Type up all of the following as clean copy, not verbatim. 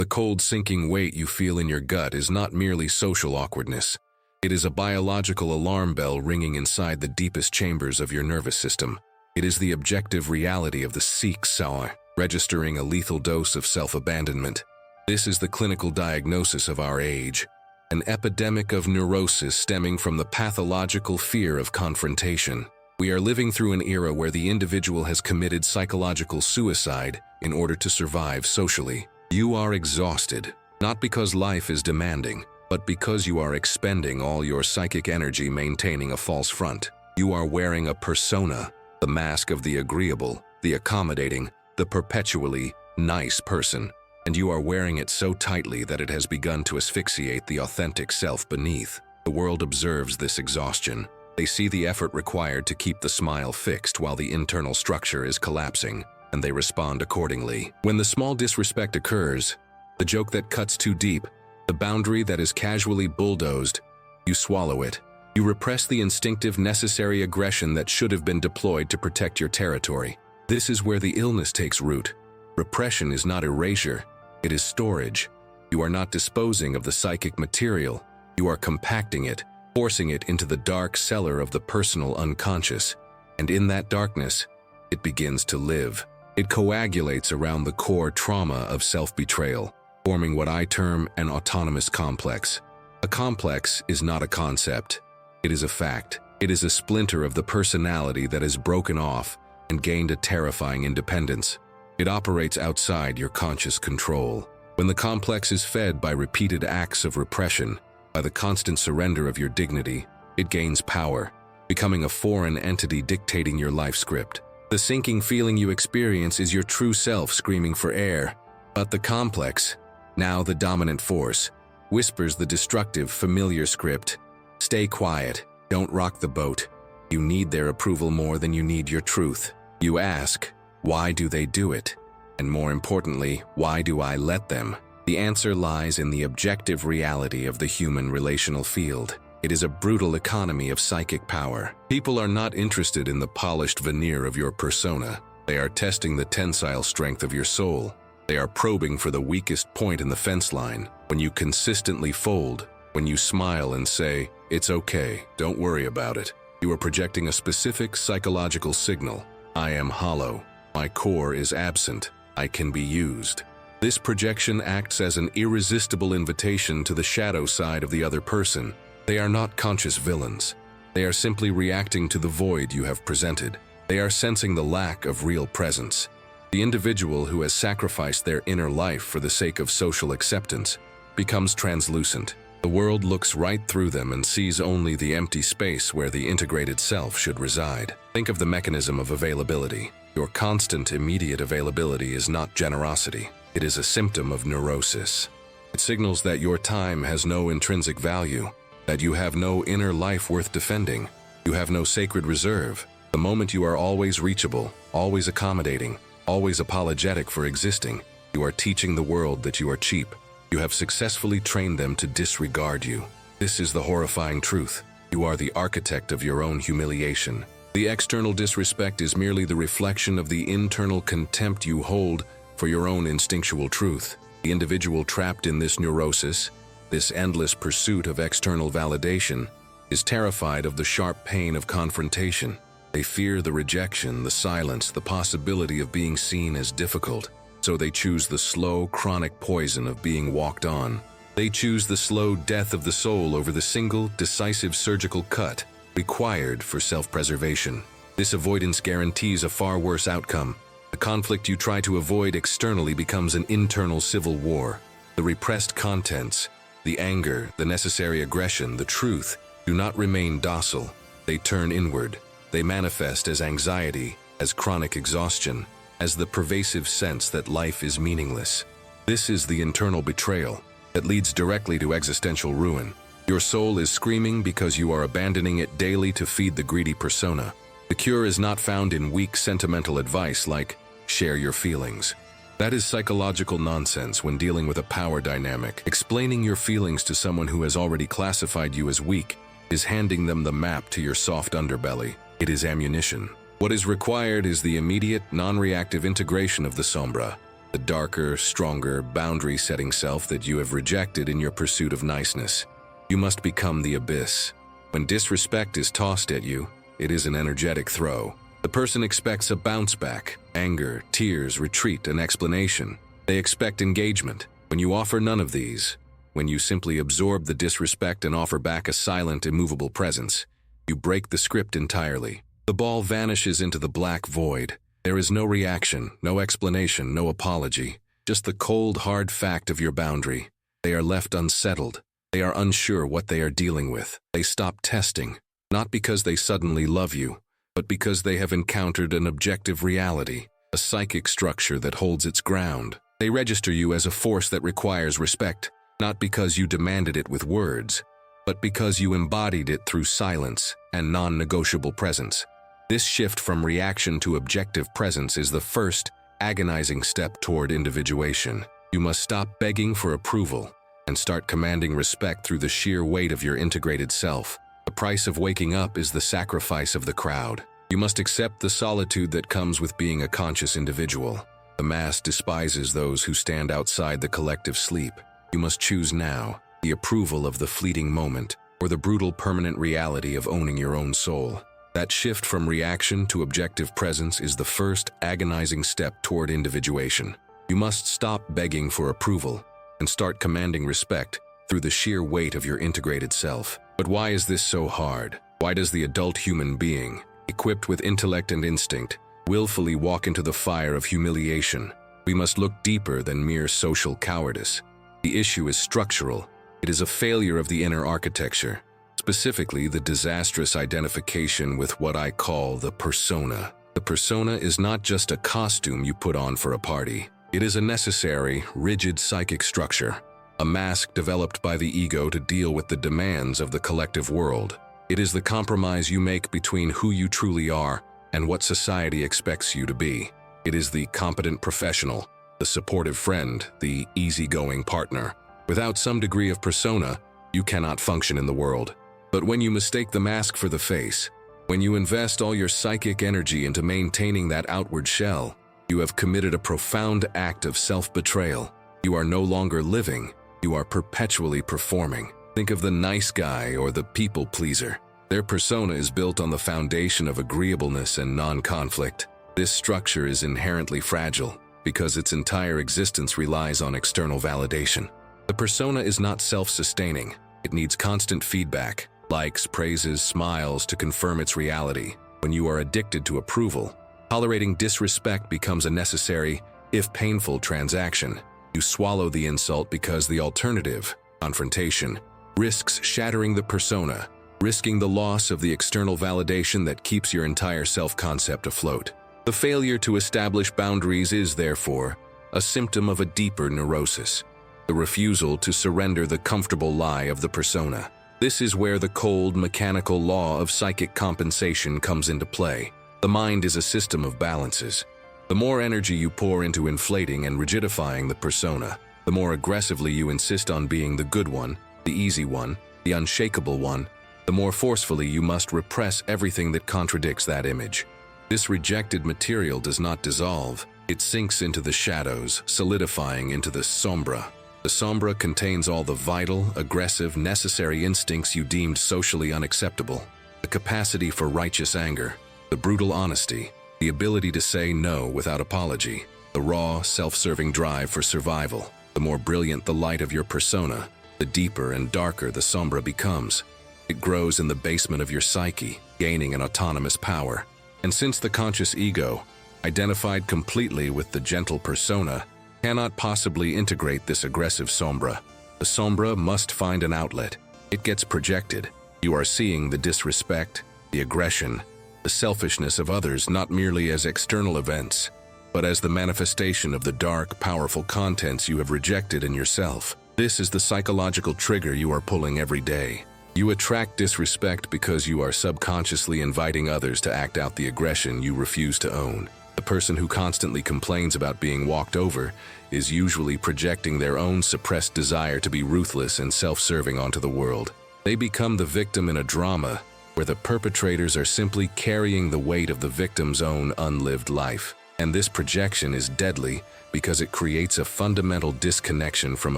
The cold sinking weight you feel in your gut is not merely social awkwardness. It is a biological alarm bell ringing inside the deepest chambers of your nervous system. It is the objective reality of the Sikh Saur, registering a lethal dose of self-abandonment. This is the clinical diagnosis of our age, an epidemic of neurosis stemming from the pathological fear of confrontation. We are living through an era where the individual has committed psychological suicide in order to survive socially. You are exhausted, not because life is demanding, but because you are expending all your psychic energy maintaining a false front. You are wearing a persona, the mask of the agreeable, the accommodating, the perpetually nice person, and you are wearing it so tightly that it has begun to asphyxiate the authentic self beneath. The world observes this exhaustion. They see the effort required to keep the smile fixed while the internal structure is collapsing, and they respond accordingly. When the small disrespect occurs, the joke that cuts too deep, the boundary that is casually bulldozed, you swallow it. You repress the instinctive necessary aggression that should have been deployed to protect your territory. This is where the illness takes root. Repression is not erasure, it is storage. You are not disposing of the psychic material, you are compacting it, forcing it into the dark cellar of the personal unconscious. And in that darkness, it begins to live. It coagulates around the core trauma of self-betrayal, forming what I term an autonomous complex. A complex is not a concept. It is a fact. It is a splinter of the personality that has broken off and gained a terrifying independence. It operates outside your conscious control. When the complex is fed by repeated acts of repression, by the constant surrender of your dignity, it gains power, becoming a foreign entity dictating your life script. The sinking feeling you experience is your true self screaming for air. But the complex, now the dominant force, whispers the destructive, familiar script. Stay quiet, don't rock the boat. You need their approval more than you need your truth. You ask, why do they do it? And more importantly, why do I let them? The answer lies in the objective reality of the human relational field. It is a brutal economy of psychic power. People are not interested in the polished veneer of your persona. They are testing the tensile strength of your soul. They are probing for the weakest point in the fence line. When you consistently fold, when you smile and say, "It's okay, don't worry about it," you are projecting a specific psychological signal. I am hollow. My core is absent. I can be used. This projection acts as an irresistible invitation to the shadow side of the other person. They are not conscious villains. They are simply reacting to the void you have presented. They are sensing the lack of real presence. The individual who has sacrificed their inner life for the sake of social acceptance becomes translucent. The world looks right through them and sees only the empty space where the integrated self should reside. Think of the mechanism of availability. Your constant, immediate availability is not generosity. It is a symptom of neurosis. It signals that your time has no intrinsic value, that you have no inner life worth defending. You have no sacred reserve. The moment you are always reachable, always accommodating, always apologetic for existing, you are teaching the world that you are cheap. You have successfully trained them to disregard you. This is the horrifying truth. You are the architect of your own humiliation. The external disrespect is merely the reflection of the internal contempt you hold for your own instinctual truth. The individual trapped in this neurosis, this endless pursuit of external validation, is terrified of the sharp pain of confrontation. They fear the rejection, the silence, the possibility of being seen as difficult. So they choose the slow, chronic poison of being walked on. They choose the slow death of the soul over the single, decisive surgical cut required for self-preservation. This avoidance guarantees a far worse outcome. The conflict you try to avoid externally becomes an internal civil war. The repressed contents, the anger, the necessary aggression, the truth, do not remain docile. They turn inward. They manifest as anxiety, as chronic exhaustion, as the pervasive sense that life is meaningless. This is the internal betrayal that leads directly to existential ruin. Your soul is screaming because you are abandoning it daily to feed the greedy persona. The cure is not found in weak sentimental advice like, share your feelings. That is psychological nonsense when dealing with a power dynamic. Explaining your feelings to someone who has already classified you as weak is handing them the map to your soft underbelly. It is ammunition. What is required is the immediate, non-reactive integration of the sombra, the darker, stronger, boundary-setting self that you have rejected in your pursuit of niceness. You must become the abyss. When disrespect is tossed at you, it is an energetic throw. The person expects a bounce back, anger, tears, retreat, and explanation. They expect engagement. When you offer none of these, when you simply absorb the disrespect and offer back a silent, immovable presence, you break the script entirely. The ball vanishes into the black void. There is no reaction, no explanation, no apology, just the cold, hard fact of your boundary. They are left unsettled. They are unsure what they are dealing with. They stop testing, not because they suddenly love you, but because they have encountered an objective reality, a psychic structure that holds its ground. They register you as a force that requires respect, not because you demanded it with words, but because you embodied it through silence and non-negotiable presence. This shift from reaction to objective presence is the first, agonizing step toward individuation. You must stop begging for approval and start commanding respect through the sheer weight of your integrated self. The price of waking up is the sacrifice of the crowd. You must accept the solitude that comes with being a conscious individual. The mass despises those who stand outside the collective sleep. You must choose now, the approval of the fleeting moment, or the brutal permanent reality of owning your own soul. That shift from reaction to objective presence is the first agonizing step toward individuation. You must stop begging for approval and start commanding respect through the sheer weight of your integrated self. But why is this so hard? Why does the adult human being, equipped with intellect and instinct, willfully walk into the fire of humiliation? We must look deeper than mere social cowardice. The issue is structural. It is a failure of the inner architecture, specifically the disastrous identification with what I call the persona. The persona is not just a costume you put on for a party. It is a necessary, rigid psychic structure, a mask developed by the ego to deal with the demands of the collective world. It is the compromise you make between who you truly are and what society expects you to be. It is the competent professional, the supportive friend, the easygoing partner. Without some degree of persona, you cannot function in the world. But when you mistake the mask for the face, when you invest all your psychic energy into maintaining that outward shell, you have committed a profound act of self-betrayal. You are no longer living, you are perpetually performing. Think of the nice guy or the people pleaser. Their persona is built on the foundation of agreeableness and non-conflict. This structure is inherently fragile because its entire existence relies on external validation. The persona is not self-sustaining. It needs constant feedback, likes, praises, smiles to confirm its reality. When you are addicted to approval, tolerating disrespect becomes a necessary, if painful, transaction. You swallow the insult because the alternative, confrontation, risks shattering the persona, risking the loss of the external validation that keeps your entire self-concept afloat. The failure to establish boundaries is, therefore, a symptom of a deeper neurosis, the refusal to surrender the comfortable lie of the persona. This is where the cold, mechanical law of psychic compensation comes into play. The mind is a system of balances. The more energy you pour into inflating and rigidifying the persona, the more aggressively you insist on being the good one, the easy one, the unshakable one, the more forcefully you must repress everything that contradicts that image. This rejected material does not dissolve. It sinks into the shadows, solidifying into the sombra. The sombra contains all the vital, aggressive, necessary instincts you deemed socially unacceptable. The capacity for righteous anger, the brutal honesty, the ability to say no without apology, the raw, self-serving drive for survival. The more brilliant the light of your persona, the deeper and darker the sombra becomes. It grows in the basement of your psyche, gaining an autonomous power. And since the conscious ego, identified completely with the gentle persona, cannot possibly integrate this aggressive sombra, the sombra must find an outlet. It gets projected. You are seeing the disrespect, the aggression, the selfishness of others not merely as external events, but as the manifestation of the dark, powerful contents you have rejected in yourself. This is the psychological trigger you are pulling every day. You attract disrespect because you are subconsciously inviting others to act out the aggression you refuse to own. The person who constantly complains about being walked over is usually projecting their own suppressed desire to be ruthless and self-serving onto the world. They become the victim in a drama where the perpetrators are simply carrying the weight of the victim's own unlived life. And this projection is deadly because it creates a fundamental disconnection from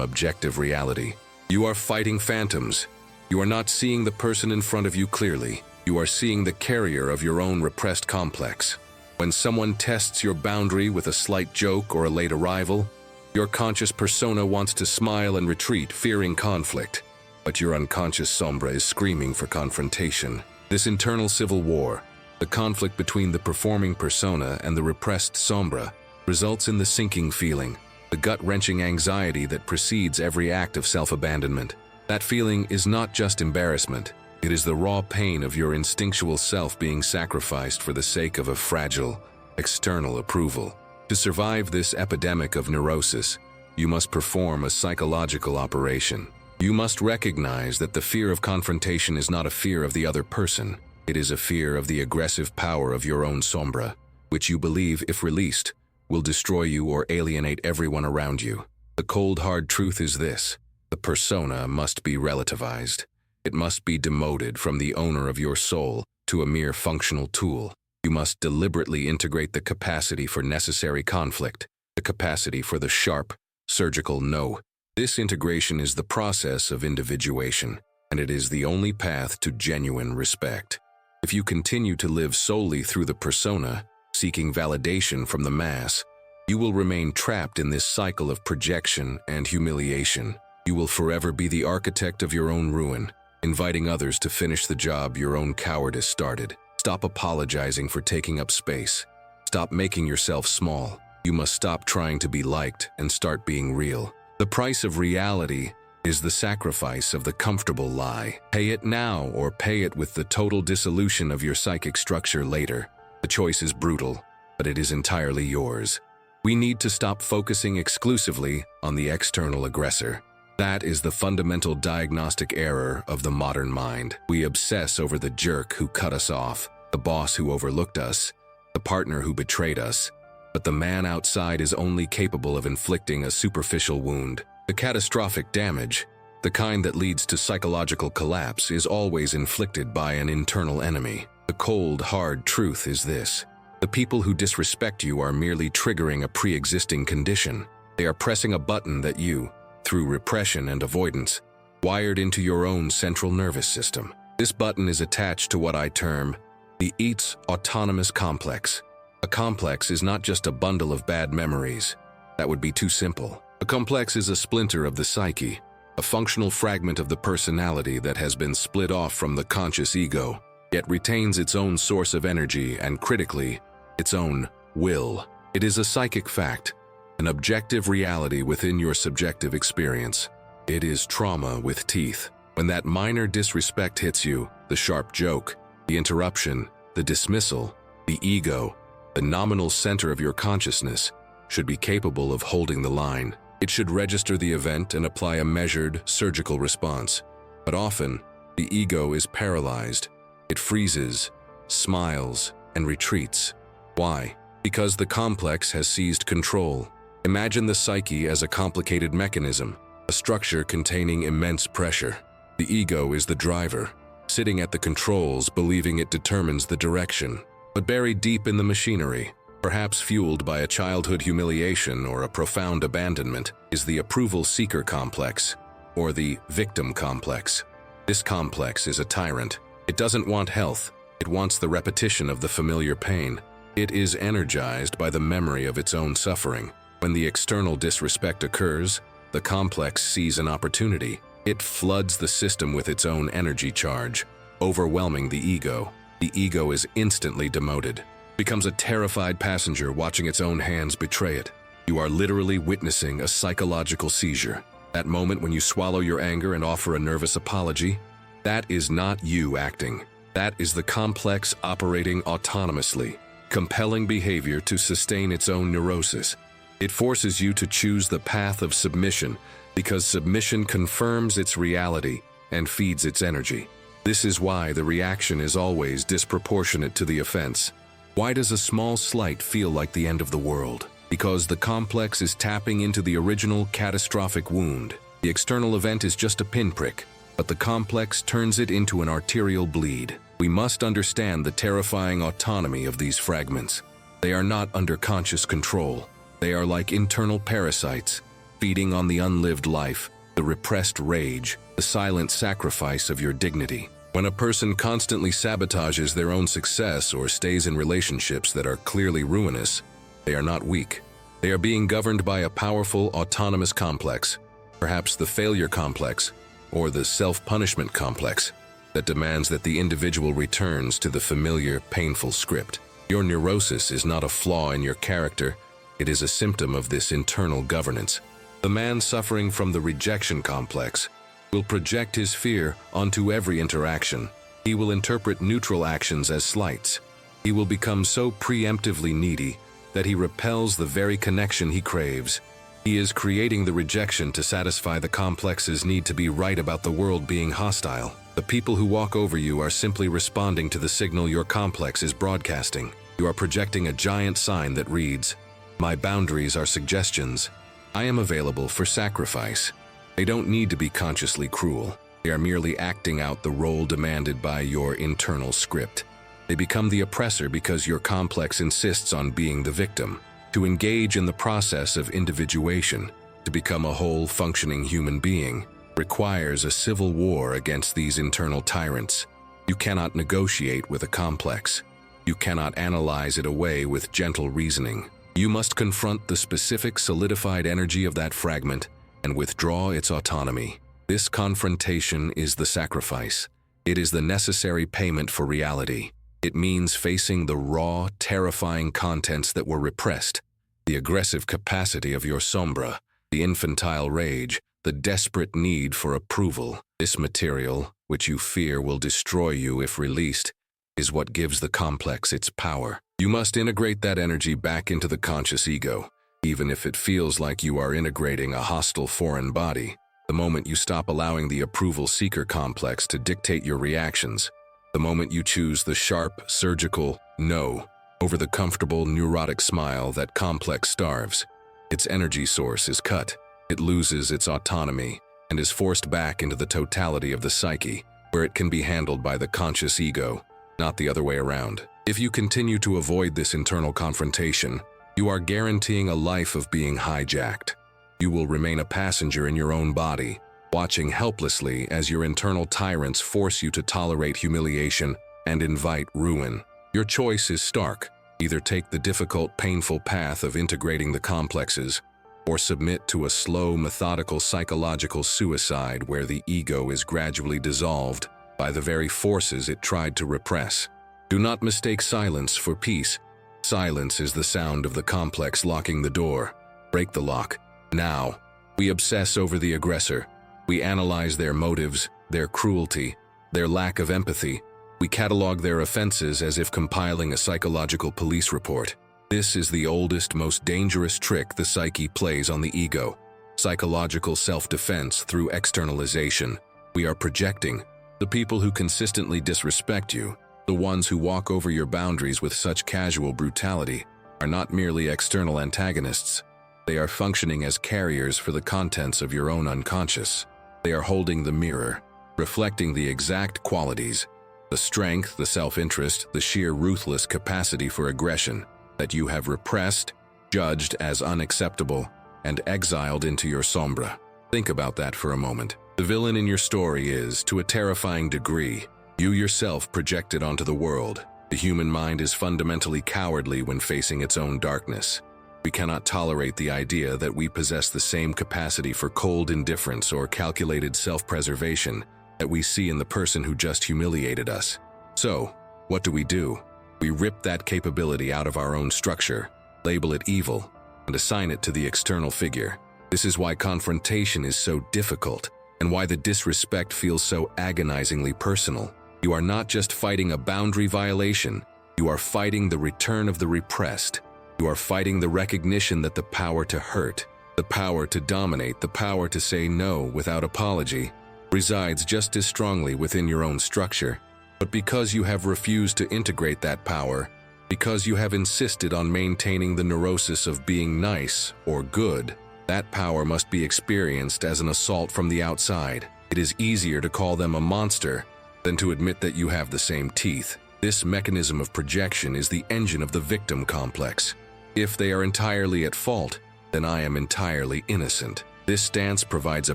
objective reality. You are fighting phantoms. You are not seeing the person in front of you clearly. You are seeing the carrier of your own repressed complex. When someone tests your boundary with a slight joke or a late arrival, your conscious persona wants to smile and retreat, fearing conflict. But your unconscious sombra is screaming for confrontation. This internal civil war, the conflict between the performing persona and the repressed sombra, results in the sinking feeling, the gut-wrenching anxiety that precedes every act of self-abandonment. That feeling is not just embarrassment. It is the raw pain of your instinctual self being sacrificed for the sake of a fragile, external approval. To survive this epidemic of neurosis, you must perform a psychological operation. You must recognize that the fear of confrontation is not a fear of the other person. It is a fear of the aggressive power of your own sombra, which you believe, if released, will destroy you or alienate everyone around you. The cold, hard truth is this: the persona must be relativized. It must be demoted from the owner of your soul to a mere functional tool. You must deliberately integrate the capacity for necessary conflict, the capacity for the sharp, surgical no. This integration is the process of individuation, and it is the only path to genuine respect. If you continue to live solely through the persona, seeking validation from the mass, you will remain trapped in this cycle of projection and humiliation. You will forever be the architect of your own ruin, inviting others to finish the job your own cowardice started. Stop apologizing for taking up space. Stop making yourself small. You must stop trying to be liked and start being real. The price of reality is the sacrifice of the comfortable lie. Pay it now or pay it with the total dissolution of your psychic structure later. The choice is brutal, but it is entirely yours. We need to stop focusing exclusively on the external aggressor. That is the fundamental diagnostic error of the modern mind. We obsess over the jerk who cut us off, the boss who overlooked us, the partner who betrayed us. But the man outside is only capable of inflicting a superficial wound. The catastrophic damage, the kind that leads to psychological collapse, is always inflicted by an internal enemy. The cold, hard truth is this: the people who disrespect you are merely triggering a pre-existing condition. They are pressing a button that you, through repression and avoidance, wired into your own central nervous system. This button is attached to what I term the Eats autonomous complex. A complex is not just a bundle of bad memories. That would be too simple. A complex is a splinter of the psyche, a functional fragment of the personality that has been split off from the conscious ego, yet retains its own source of energy and, critically, its own will. It is a psychic fact, an objective reality within your subjective experience. It is trauma with teeth. When that minor disrespect hits you, the sharp joke, the interruption, the dismissal, the ego, the nominal center of your consciousness, should be capable of holding the line. It should register the event and apply a measured, surgical response. But often, the ego is paralyzed. It freezes, smiles, and retreats. Why? Because the complex has seized control. Imagine the psyche as a complicated mechanism, a structure containing immense pressure. The ego is the driver, sitting at the controls, believing it determines the direction. But buried deep in the machinery, perhaps fueled by a childhood humiliation or a profound abandonment, is the approval seeker complex, or the victim complex. This complex is a tyrant. It doesn't want health. It wants the repetition of the familiar pain. It is energized by the memory of its own suffering. When the external disrespect occurs, the complex sees an opportunity. It floods the system with its own energy charge, overwhelming the ego. The ego is instantly demoted, becomes a terrified passenger watching its own hands betray it. You are literally witnessing a psychological seizure. That moment when you swallow your anger and offer a nervous apology, that is not you acting. That is the complex operating autonomously, compelling behavior to sustain its own neurosis. It forces you to choose the path of submission because submission confirms its reality and feeds its energy. This is why the reaction is always disproportionate to the offense. Why does a small slight feel like the end of the world? Because the complex is tapping into the original catastrophic wound. The external event is just a pinprick, but the complex turns it into an arterial bleed. We must understand the terrifying autonomy of these fragments. They are not under conscious control. They are like internal parasites, feeding on the unlived life, the repressed rage, the silent sacrifice of your dignity. When a person constantly sabotages their own success or stays in relationships that are clearly ruinous, they are not weak. They are being governed by a powerful, autonomous complex, perhaps the failure complex or the self-punishment complex, that demands that the individual returns to the familiar, painful script. Your neurosis is not a flaw in your character, it is a symptom of this internal governance. The man suffering from the rejection complex will project his fear onto every interaction. He will interpret neutral actions as slights. He will become so preemptively needy that he repels the very connection he craves. He is creating the rejection to satisfy the complex's need to be right about the world being hostile. The people who walk over you are simply responding to the signal your complex is broadcasting. You are projecting a giant sign that reads, "My boundaries are suggestions. I am available for sacrifice." They don't need to be consciously cruel. They are merely acting out the role demanded by your internal script. They become the oppressor because your complex insists on being the victim. To engage in the process of individuation, to become a whole, functioning human being, requires a civil war against these internal tyrants. You cannot negotiate with a complex. You cannot analyze it away with gentle reasoning. You must confront the specific solidified energy of that fragment and withdraw its autonomy. This confrontation is the sacrifice. It is the necessary payment for reality. It means facing the raw, terrifying contents that were repressed, the aggressive capacity of your sombra, the infantile rage, the desperate need for approval. This material, which you fear will destroy you if released, is what gives the complex its power. You must integrate that energy back into the conscious ego, even if it feels like you are integrating a hostile foreign body. The moment you stop allowing the approval seeker complex to dictate your reactions, the moment you choose the sharp, surgical no over the comfortable, neurotic smile that complex starves, its energy source is cut. It loses its autonomy and is forced back into the totality of the psyche, where it can be handled by the conscious ego, not the other way around. If you continue to avoid this internal confrontation, you are guaranteeing a life of being hijacked. You will remain a passenger in your own body, watching helplessly as your internal tyrants force you to tolerate humiliation and invite ruin. Your choice is stark. Either take the difficult, painful path of integrating the complexes, or submit to a slow, methodical psychological suicide where the ego is gradually dissolved by the very forces it tried to repress. Do not mistake silence for peace. Silence is the sound of the complex locking the door. Break the lock. Now. We obsess over the aggressor. We analyze their motives, their cruelty, their lack of empathy. We catalog their offenses as if compiling a psychological police report. This is the oldest, most dangerous trick the psyche plays on the ego. Psychological self-defense through externalization. We are projecting. The people who consistently disrespect you, the ones who walk over your boundaries with such casual brutality, are not merely external antagonists. They are functioning as carriers for the contents of your own unconscious. They are holding the mirror, reflecting the exact qualities, the strength, the self-interest, the sheer ruthless capacity for aggression that you have repressed, judged as unacceptable, and exiled into your sombra. Think about that for a moment. The villain in your story is, to a terrifying degree, you yourself projected onto the world. The human mind is fundamentally cowardly when facing its own darkness. We cannot tolerate the idea that we possess the same capacity for cold indifference or calculated self-preservation that we see in the person who just humiliated us. So, what do? We rip that capability out of our own structure, label it evil, and assign it to the external figure. This is why confrontation is so difficult, and why the disrespect feels so agonizingly personal. You are not just fighting a boundary violation, you are fighting the return of the repressed. You are fighting the recognition that the power to hurt, the power to dominate, the power to say no without apology, resides just as strongly within your own structure. But because you have refused to integrate that power, because you have insisted on maintaining the neurosis of being nice or good, that power must be experienced as an assault from the outside. It is easier to call them a monster than to admit that you have the same teeth. This mechanism of projection is the engine of the victim complex. If they are entirely at fault, then I am entirely innocent. This stance provides a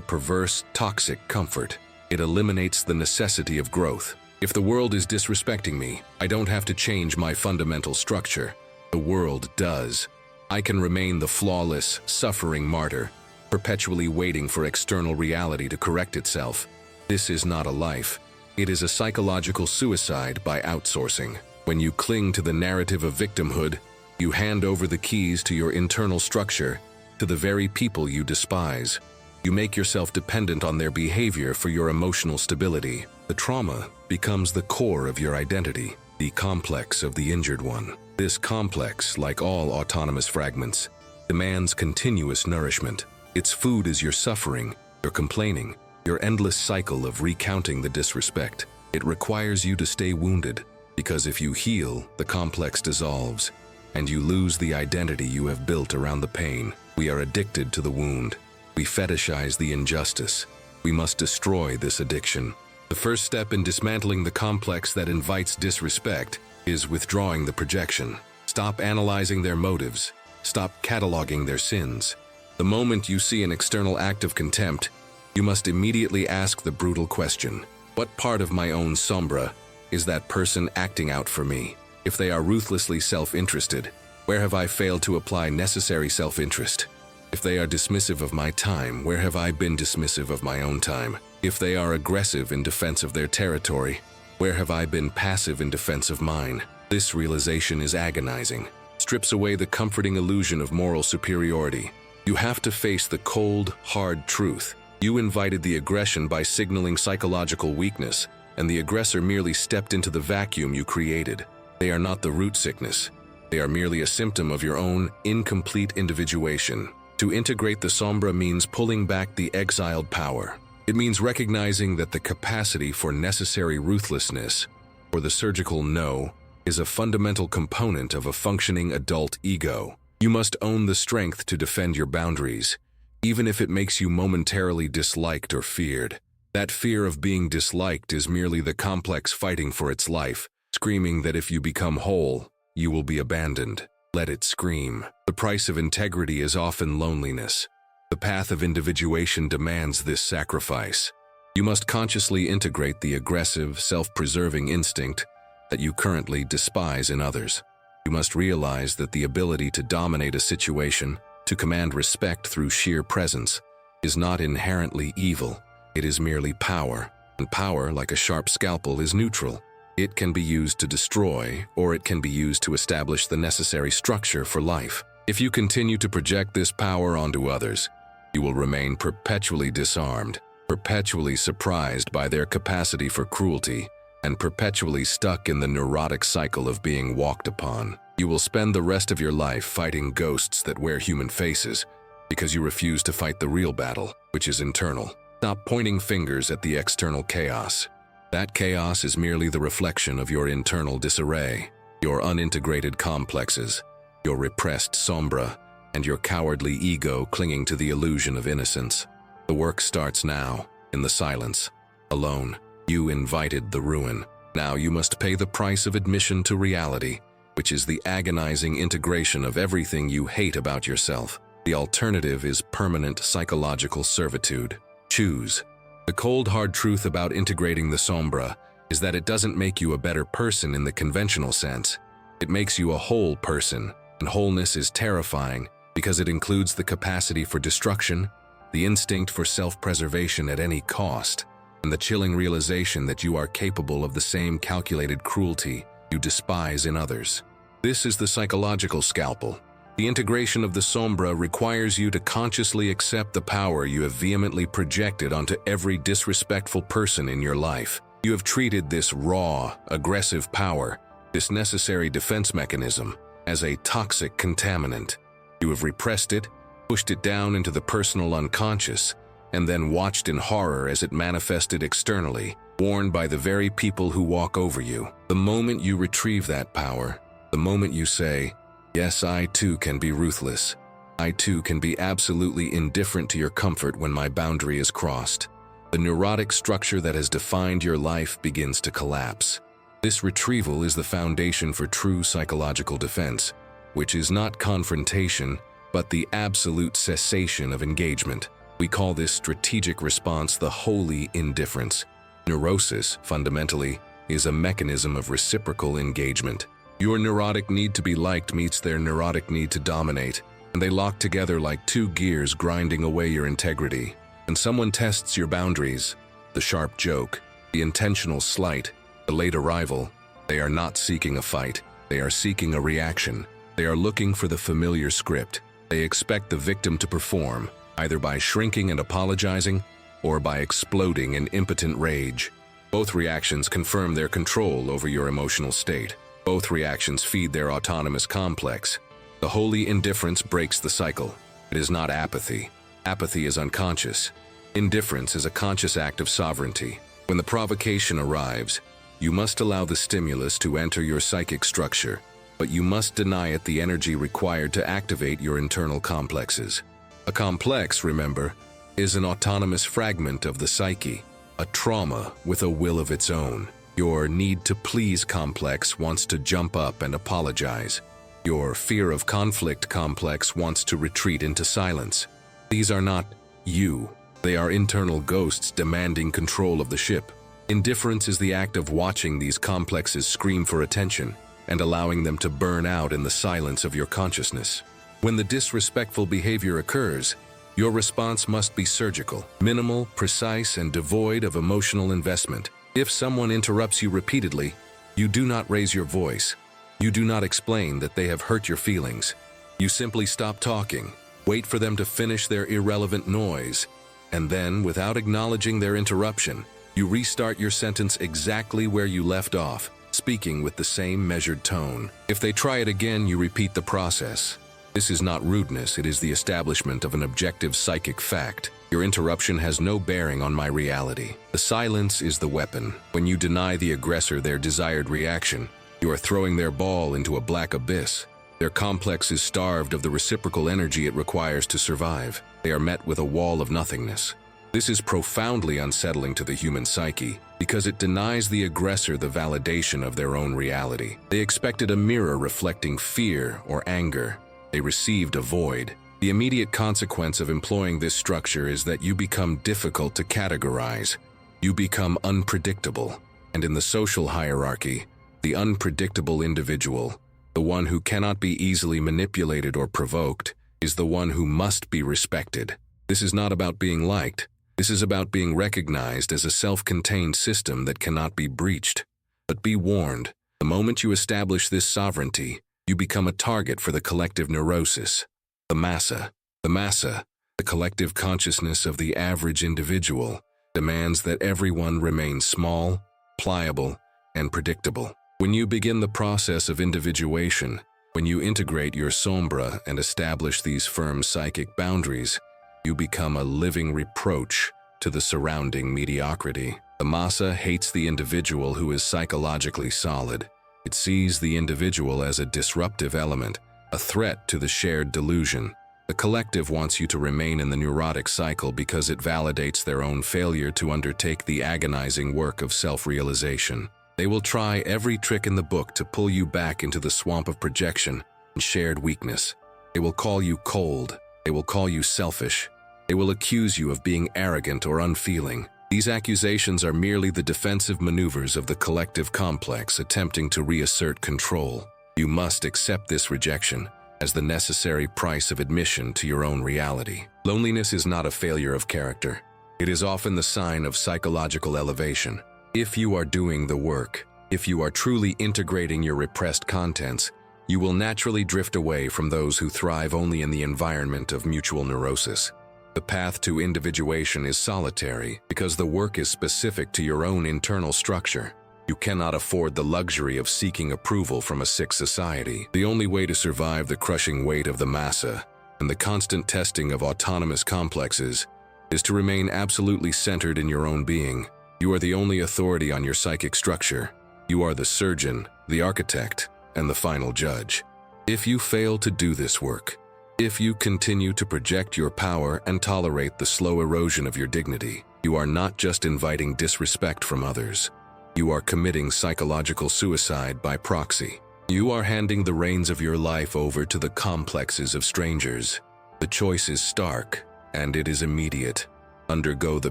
perverse, toxic comfort. It eliminates the necessity of growth. If the world is disrespecting me, I don't have to change my fundamental structure. The world does. I can remain the flawless, suffering martyr, perpetually waiting for external reality to correct itself. This is not a life. It is a psychological suicide by outsourcing. When you cling to the narrative of victimhood, you hand over the keys to your internal structure to the very people you despise. You make yourself dependent on their behavior for your emotional stability. The trauma becomes the core of your identity, the complex of the injured one. This complex, like all autonomous fragments, demands continuous nourishment. Its food is your suffering, your complaining, your endless cycle of recounting the disrespect. It requires you to stay wounded, because if you heal, the complex dissolves, and you lose the identity you have built around the pain. We are addicted to the wound. We fetishize the injustice. We must destroy this addiction. The first step in dismantling the complex that invites disrespect is withdrawing the projection. Stop analyzing their motives. Stop cataloging their sins. The moment you see an external act of contempt, you must immediately ask the brutal question: what part of my own sombra is that person acting out for me? If they are ruthlessly self-interested, where have I failed to apply necessary self-interest? If they are dismissive of my time, where have I been dismissive of my own time? If they are aggressive in defense of their territory, where have I been passive in defense of mine? This realization is agonizing. Strips away the comforting illusion of moral superiority. You have to face the cold, hard truth. You invited the aggression by signaling psychological weakness, and the aggressor merely stepped into the vacuum you created. They are not the root sickness. They are merely a symptom of your own incomplete individuation. To integrate the sombra means pulling back the exiled power. It means recognizing that the capacity for necessary ruthlessness, or the surgical no, is a fundamental component of a functioning adult ego. You must own the strength to defend your boundaries, even if it makes you momentarily disliked or feared. That fear of being disliked is merely the complex fighting for its life, screaming that if you become whole, you will be abandoned. Let it scream. The price of integrity is often loneliness. The path of individuation demands this sacrifice. You must consciously integrate the aggressive, self-preserving instinct that you currently despise in others. You must realize that the ability to dominate a situation, to command respect through sheer presence, is not inherently evil. It is merely power, and power, like a sharp scalpel, is neutral. It can be used to destroy, or it can be used to establish the necessary structure for life. If you continue to project this power onto others, you will remain perpetually disarmed, perpetually surprised by their capacity for cruelty, and perpetually stuck in the neurotic cycle of being walked upon. You will spend the rest of your life fighting ghosts that wear human faces because you refuse to fight the real battle, which is internal. Stop pointing fingers at the external chaos. That chaos is merely the reflection of your internal disarray, your unintegrated complexes, your repressed sombra, and your cowardly ego clinging to the illusion of innocence. The work starts now, in the silence, alone. You invited the ruin. Now you must pay the price of admission to reality, which is the agonizing integration of everything you hate about yourself. The alternative is permanent psychological servitude. Choose. The cold, hard truth about integrating the sombra is that it doesn't make you a better person in the conventional sense. It makes you a whole person, and wholeness is terrifying because it includes the capacity for destruction, the instinct for self-preservation at any cost, and the chilling realization that you are capable of the same calculated cruelty you despise in others. This is the psychological scalpel. The integration of the sombra requires you to consciously accept the power you have vehemently projected onto every disrespectful person in your life. You have treated this raw, aggressive power, this necessary defense mechanism, as a toxic contaminant. You have repressed it, pushed it down into the personal unconscious, and then watched in horror as it manifested externally, warned by the very people who walk over you. The moment you retrieve that power, the moment you say, "Yes, I too can be ruthless. I too can be absolutely indifferent to your comfort when my boundary is crossed," the neurotic structure that has defined your life begins to collapse. This retrieval is the foundation for true psychological defense, which is not confrontation, but the absolute cessation of engagement. We call this strategic response the holy indifference. Neurosis, fundamentally, is a mechanism of reciprocal engagement. Your neurotic need to be liked meets their neurotic need to dominate, and they lock together like two gears grinding away your integrity. When someone tests your boundaries, the sharp joke, the intentional slight, the late arrival, they are not seeking a fight. They are seeking a reaction. They are looking for the familiar script. They expect the victim to perform, either by shrinking and apologizing, or by exploding in impotent rage. Both reactions confirm their control over your emotional state. Both reactions feed their autonomous complex. The holy indifference breaks the cycle. It is not apathy. Apathy is unconscious. Indifference is a conscious act of sovereignty. When the provocation arrives, you must allow the stimulus to enter your psychic structure, but you must deny it the energy required to activate your internal complexes. A complex, remember, is an autonomous fragment of the psyche, a trauma with a will of its own. Your need to please complex wants to jump up and apologize. Your fear of conflict complex wants to retreat into silence. These are not you. They are internal ghosts demanding control of the ship. Indifference is the act of watching these complexes scream for attention and allowing them to burn out in the silence of your consciousness. When the disrespectful behavior occurs, your response must be surgical, minimal, precise, and devoid of emotional investment. If someone interrupts you repeatedly, you do not raise your voice. You do not explain that they have hurt your feelings. You simply stop talking, wait for them to finish their irrelevant noise, and then, without acknowledging their interruption, you restart your sentence exactly where you left off, speaking with the same measured tone. If they try it again, you repeat the process. This is not rudeness, it is the establishment of an objective psychic fact. Your interruption has no bearing on my reality. The silence is the weapon. When you deny the aggressor their desired reaction, you are throwing their ball into a black abyss. Their complex is starved of the reciprocal energy it requires to survive. They are met with a wall of nothingness. This is profoundly unsettling to the human psyche because it denies the aggressor the validation of their own reality. They expected a mirror reflecting fear or anger. They received a void. The immediate consequence of employing this structure is that you become difficult to categorize. You become unpredictable. And in the social hierarchy, the unpredictable individual, the one who cannot be easily manipulated or provoked, is the one who must be respected. This is not about being liked. This is about being recognized as a self-contained system that cannot be breached. But be warned, the moment you establish this sovereignty, you become a target for the collective neurosis. The massa, the collective consciousness of the average individual, demands that everyone remain small, pliable, and predictable. When you begin the process of individuation, when you integrate your sombra and establish these firm psychic boundaries, you become a living reproach to the surrounding mediocrity. The massa hates the individual who is psychologically solid. It sees the individual as a disruptive element, a threat to the shared delusion. The collective wants you to remain in the neurotic cycle because it validates their own failure to undertake the agonizing work of self-realization. They will try every trick in the book to pull you back into the swamp of projection and shared weakness. They will call you cold. They will call you selfish. They will accuse you of being arrogant or unfeeling. These accusations are merely the defensive maneuvers of the collective complex attempting to reassert control. You must accept this rejection as the necessary price of admission to your own reality. Loneliness is not a failure of character. It is often the sign of psychological elevation. If you are doing the work, if you are truly integrating your repressed contents, you will naturally drift away from those who thrive only in the environment of mutual neurosis. The path to individuation is solitary because the work is specific to your own internal structure. You cannot afford the luxury of seeking approval from a sick society. The only way to survive the crushing weight of the massa and the constant testing of autonomous complexes is to remain absolutely centered in your own being. You are the only authority on your psychic structure. You are the surgeon, the architect, and the final judge. If you fail to do this work, if you continue to project your power and tolerate the slow erosion of your dignity, you are not just inviting disrespect from others. You are committing psychological suicide by proxy. You are handing the reins of your life over to the complexes of strangers. The choice is stark, and it is immediate. Undergo the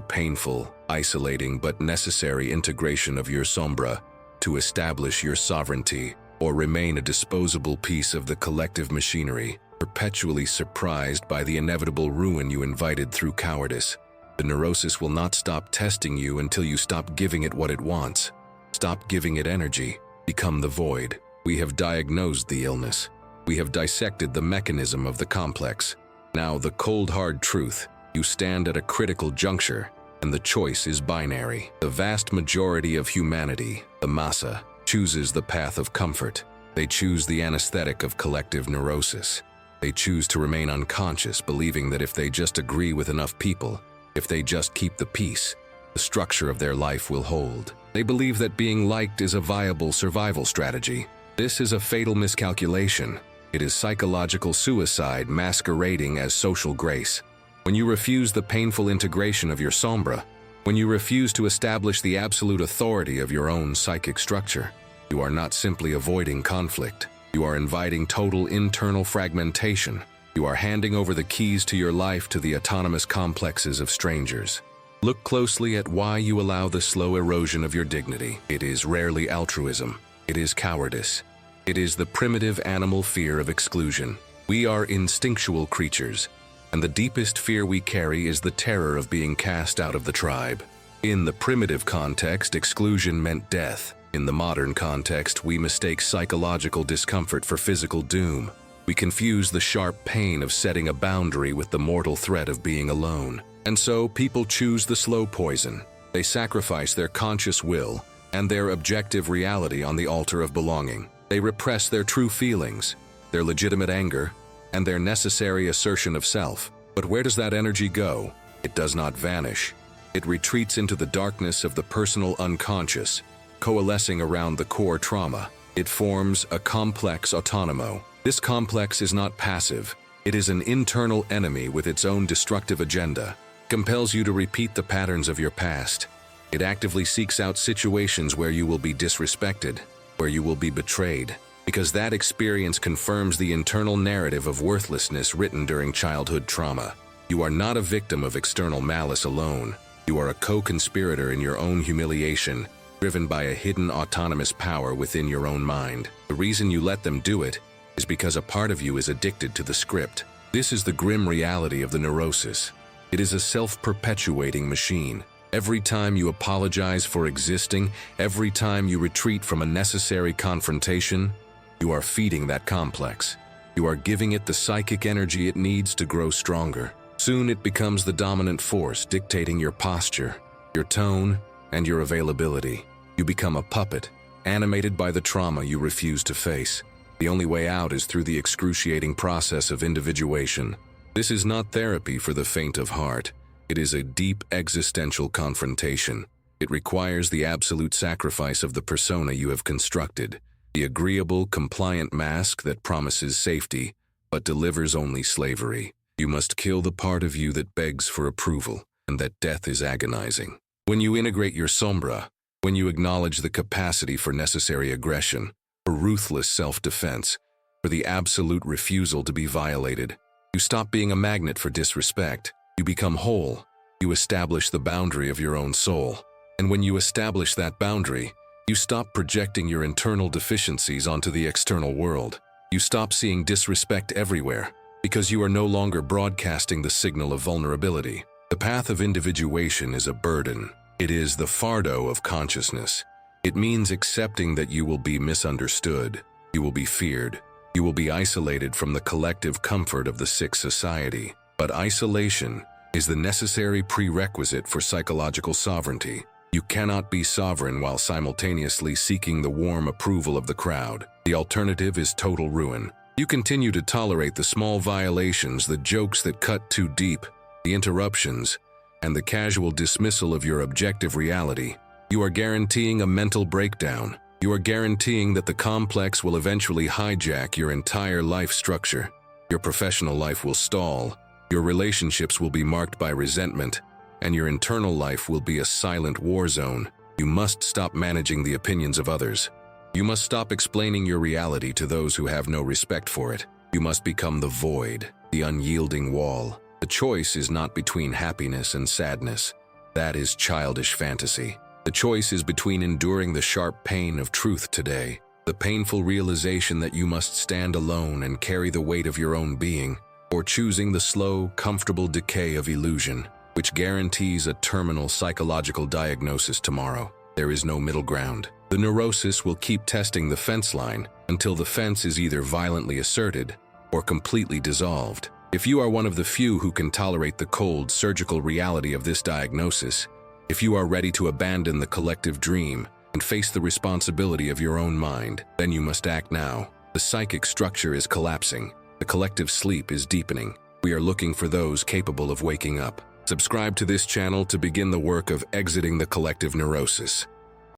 painful, isolating but necessary integration of your sombra to establish your sovereignty, or remain a disposable piece of the collective machinery, perpetually surprised by the inevitable ruin you invited through cowardice. The neurosis will not stop testing you until you stop giving it what it wants. Stop giving it energy. Become the void. We have diagnosed the illness. We have dissected the mechanism of the complex. Now, the cold hard truth. You stand at a critical juncture, and the choice is binary. The vast majority of humanity, the massa, chooses the path of comfort. They choose the anesthetic of collective neurosis. They choose to remain unconscious, believing that if they just agree with enough people, if they just keep the peace, the structure of their life will hold. They believe that being liked is a viable survival strategy. This is a fatal miscalculation. It is psychological suicide masquerading as social grace. When you refuse the painful integration of your sombra, when you refuse to establish the absolute authority of your own psychic structure, you are not simply avoiding conflict. You are inviting total internal fragmentation. You are handing over the keys to your life to the autonomous complexes of strangers. Look closely at why you allow the slow erosion of your dignity. It is rarely altruism. It is cowardice. It is the primitive animal fear of exclusion. We are instinctual creatures, and the deepest fear we carry is the terror of being cast out of the tribe. In the primitive context, exclusion meant death. In the modern context, we mistake psychological discomfort for physical doom. We confuse the sharp pain of setting a boundary with the mortal threat of being alone. And so, people choose the slow poison. They sacrifice their conscious will and their objective reality on the altar of belonging. They repress their true feelings, their legitimate anger, and their necessary assertion of self. But where does that energy go? It does not vanish. It retreats into the darkness of the personal unconscious, coalescing around the core trauma. It forms a complex autonomo. This complex is not passive. It is an internal enemy with its own destructive agenda. It compels you to repeat the patterns of your past. It actively seeks out situations where you will be disrespected, where you will be betrayed, because that experience confirms the internal narrative of worthlessness written during childhood trauma. You are not a victim of external malice alone. You are a co-conspirator in your own humiliation, driven by a hidden autonomous power within your own mind. The reason you let them do it is because a part of you is addicted to the script. This is the grim reality of the neurosis. It is a self-perpetuating machine. Every time you apologize for existing, every time you retreat from a necessary confrontation, you are feeding that complex. You are giving it the psychic energy it needs to grow stronger. Soon it becomes the dominant force dictating your posture, your tone, and your availability. You become a puppet, animated by the trauma you refuse to face. The only way out is through the excruciating process of individuation. This is not therapy for the faint of heart. It is a deep existential confrontation. It requires the absolute sacrifice of the persona you have constructed, the agreeable, compliant mask that promises safety, but delivers only slavery. You must kill the part of you that begs for approval, and that death is agonizing. When you integrate your sombra, when you acknowledge the capacity for necessary aggression, for ruthless self-defense, for the absolute refusal to be violated, you stop being a magnet for disrespect. You become whole. You establish the boundary of your own soul. And when you establish that boundary, you stop projecting your internal deficiencies onto the external world. You stop seeing disrespect everywhere, because you are no longer broadcasting the signal of vulnerability. The path of individuation is a burden. It is the fardo of consciousness. It means accepting that you will be misunderstood, you will be feared, you will be isolated from the collective comfort of the sick society. But isolation is the necessary prerequisite for psychological sovereignty. You cannot be sovereign while simultaneously seeking the warm approval of the crowd. The alternative is total ruin. You continue to tolerate the small violations, the jokes that cut too deep, the interruptions, and the casual dismissal of your objective reality. You are guaranteeing a mental breakdown. You are guaranteeing that the complex will eventually hijack your entire life structure. Your professional life will stall. Your relationships will be marked by resentment, and your internal life will be a silent war zone. You must stop managing the opinions of others. You must stop explaining your reality to those who have no respect for it. You must become the void, the unyielding wall. The choice is not between happiness and sadness. That is childish fantasy. The choice is between enduring the sharp pain of truth today, the painful realization that you must stand alone and carry the weight of your own being, or choosing the slow, comfortable decay of illusion, which guarantees a terminal psychological diagnosis tomorrow. There is no middle ground. The neurosis will keep testing the fence line until the fence is either violently asserted or completely dissolved. If you are one of the few who can tolerate the cold, surgical reality of this diagnosis, if you are ready to abandon the collective dream and face the responsibility of your own mind, then you must act now. The psychic structure is collapsing. The collective sleep is deepening. We are looking for those capable of waking up. Subscribe to this channel to begin the work of exiting the collective neurosis.